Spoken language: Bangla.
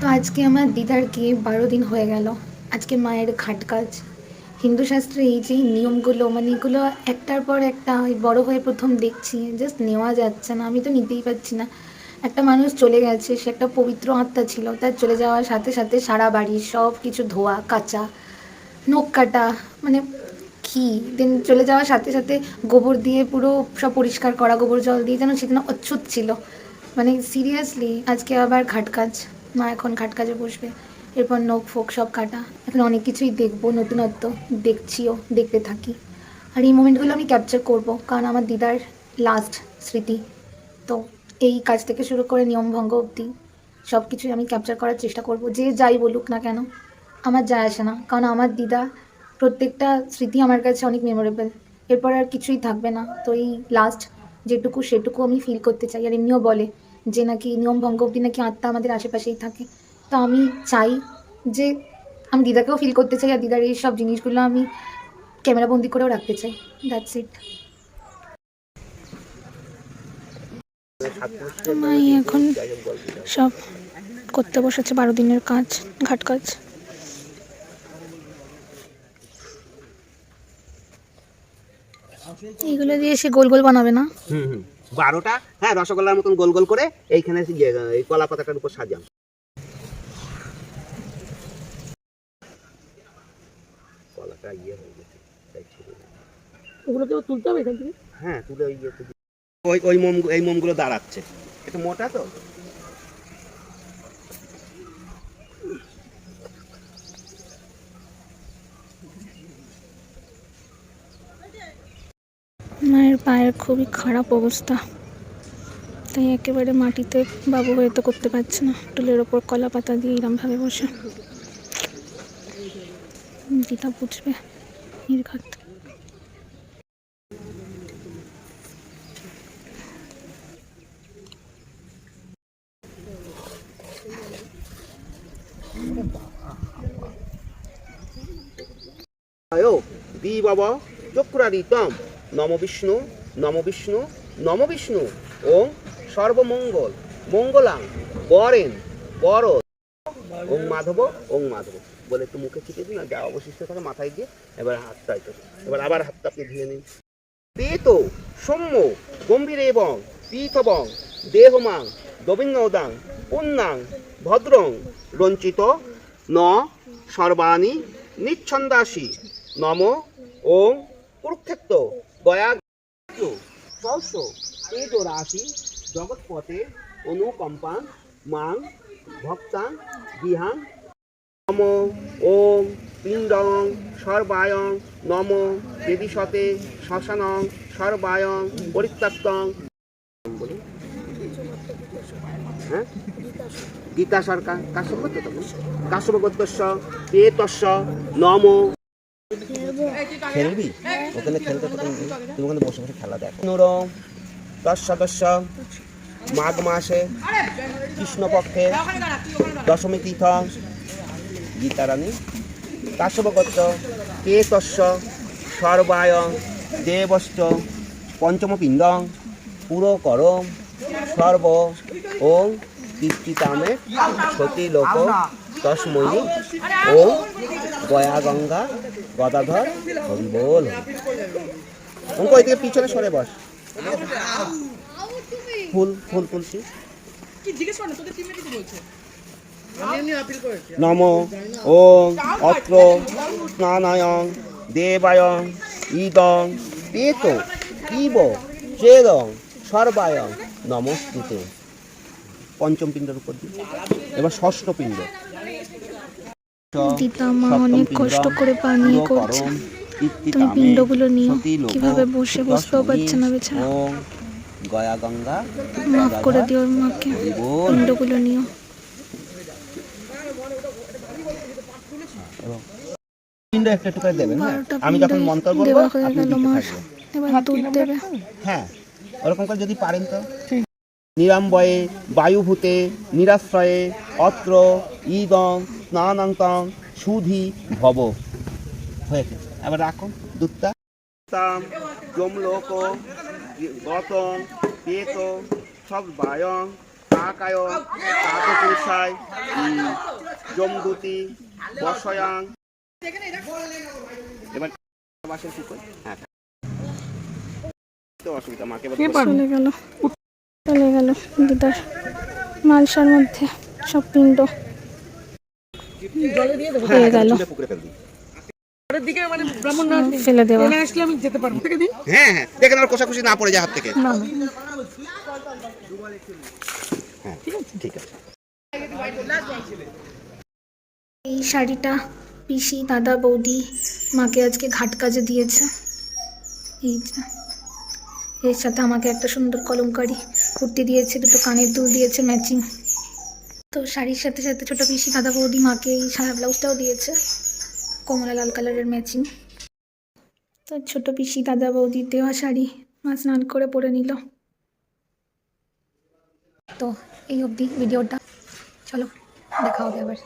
তো আজকে আমার দিদার কি 12 দিন হয়ে গেল। আজকে মায়ের ঘাট কাজ। হিন্দু শাস্ত্রে এই যে নিয়মগুলো, মানে এগুলো একটার পর একটা ওই বড় হয়ে প্রথম দেখছি, জাস্ট নেওয়া যাচ্ছে না, আমি তো নিতেই পারছি না। একটা মানুষ চলে গেছে, সে একটা পবিত্র আত্মা ছিল, তার চলে যাওয়ার সাথে সাথে সারা বাড়ি সব কিছু ধোয়া কাচা, নখ কাটা, মানে কি দেন চলে যাওয়ার সাথে সাথে গোবর দিয়ে পুরো সব পরিষ্কার করা, গোবর জল দিয়ে যেন সেদিন অচ্ছুত ছিল। মানে সিরিয়াসলি আজকে আবার ঘাট কাজ, মা এখন ঘাট কাজে বসবে। এরপর নখ ফোক সব কাটা, এখন অনেক কিছুই দেখবো, নতুনত্ব দেখছিও, দেখতে থাকি। আর এই মোমেন্টগুলো আমি ক্যাপচার করব, কারণ আমার দিদার লাস্ট স্মৃতি। তো এই কাজ থেকে শুরু করে নিয়মভঙ্গ অবধি সব কিছুই আমি ক্যাপচার করার চেষ্টা করব, যে যাই বলুক না কেন আমার যায় আসে না, কারণ আমার দিদা প্রত্যেকটা স্মৃতি আমার কাছে অনেক মেমোরেবল। এরপর আর কিছুই থাকবে না, তো এই লাস্ট যেটুকু সেটুকু আমি ফিল করতে চাই। আর এমনিও বলে যে নাকি নিয়মভঙ্গ অবধি নাকি আত্মা আমাদের আশেপাশেই থাকে। তো আমি চাই যে আমি দিদাকেও ফিল করতে চাই, আর দিদার এই সব জিনিসগুলো আমি ক্যামেরাবন্দি করেও রাখতে চাই। That's it. তো মাই এখন সব করতে বসেছে 12 দিনের কাজ, ঘাট কাজ। এইগুলো দিয়ে সে গোল গোল বানাবে না? 12টা, হ্যাঁ, রসগোল্লার মতন গোল গোল করে এইখানে এই কলা পাতাটার উপর সাজাম। কলাটা হয়ে গেছে, ওগুলোকেও তুলতে হবে এখান থেকে। হ্যাঁ, তুলে ওই মোম, এই মোমগুলো দাঁড়াচ্ছে, এটা মোটা তো। মায়ের পায়ের খুবই খারাপ অবস্থা, তাই একেবারে মাটিতে বাবু হয়ে তো করতে পারছে না, টুলের ওপর কলা পাতা দিয়ে এরমভাবে বসে। দিদা বুঝবে নির্ঘাত। দিবাব চক্রাদিতম নম বিষ্ণু নম বিষ্ণু নম বিষ্ণু ওং সর্বমঙ্গল মঙ্গলাং বরেন বর ওং মাধব ওং মাধব বলে একটু মুখে চিপে দিন, আর যা অবশিষ্ট থাকে মাথায় দিয়ে এবার হাতটা, এবার আবার হাতটা আপনি ধুয়ে নিন। পেত সৌম্য গম্ভীর এবং পীতবং দেহমাং দবিন্নদাং পুণ্যাং ভদ্রং রঞ্চিত ন সর্বাণি নিচ্ছন্দাসী নম ওং কুরুক্ষেত্র দয়া সহস্র তেজ রাশি জগৎপথে অনুকম্পাং মাং ভক্তাং বিহাং নম ওং পিণ্ডং সর্বায়ং নম দেবীশতে শ্মশানং সর্বায়ং পরিত্যক্তং। হ্যাঁ, গীতা সরকার কাশ্যপগোত্রস্য পেতস্য নম। খেলবি ওখানে, খেলতে তুমি ওখানে বসে বসে খেলা দেখ। নরম দশ মাঘ মাসে কৃষ্ণপক্ষে দশমী তীর্থ গীতারানী কাশ্যপগোত্র কেতস্য সর্বায়ং দেবশ্চ পঞ্চমপিণ্ডং পুরকরম সর্ব ওং কীর্তিতামে সতীলোক তস্ময়ী ওং গয়া গঙ্গা গদাধর হরিবোল। অঙ্ক এদিকে পিছনে সরে বস। ফুল ফুল তুলসী। নম ওং অত্র স্নানায়ং দেবায়ং ইদং পেত ইব চেদং সর্বায়ং নমস্তুতে। পঞ্চম পিণ্ডের উপর দিয়ে এবার ষষ্ঠ পিণ্ড। দিদা মা অনেক কষ্ট করে বানিয়ে করছে, তুমি পিণ্ডগুলো নিও। কিভাবে বসে বসতেও পারছে না বেচারা। গয়া গঙ্গা মাফ করে দিও মাকে, পিণ্ডগুলো নিও। পিণ্ড একটু একটু করে দেবেন, আমি যখন মন্ত্র বলবো আপনি দিতে থাকবেন। এবার দুধ দেবে। হ্যাঁ, ওরকম করে যদি পারেন তো। নিরাম্বয়ে বায়ুভূতে নিরাশ্রয়ে অত্র ইদং স্নানান্তং সুধি ভব। হয়েছে, এবার রাখুন দুধটা। যমলোক গতং পেত সর্বায়ং কাকায়ন, কাকপুরসাই, জমদুতি, বর্ষয়াং। এবার বাসের পুকুর, হ্যাঁ তো অসুবিধা মাকে চলে গেল দিদার মালসার মধ্যে সব পিণ্ড হয়ে গেল, পুকুরে ফেল দিই। ফেলে দেওয়া। হ্যাঁ হ্যাঁ, দেখেন আর কোষাকুষি না পড়ে যায় হাত থেকে। হ্যাঁ ঠিক আছে। এই শাড়িটা পিসি দাদা বৌদি মাকে আজকে ঘাট কাজে দিয়েছে। এই যে এর সাথে আমাকে একটা সুন্দর কলমকারি কুর্তি দিয়েছে, দুটো কানের দুল দিয়েছে ম্যাচিং। তো শাড়ির সাথে সাথে ছোটো পিসি দাদা বৌদি মাকে এই সাদা ব্লাউজটাও দিয়েছে, কমলা লাল কালারের ম্যাচিং। তো ছোটো পিসি দাদা বৌদির দেওয়া শাড়ি মা স্নান করে পরে নিল। তো এই অবধি ভিডিওটা, চলো দেখা হবে আবার।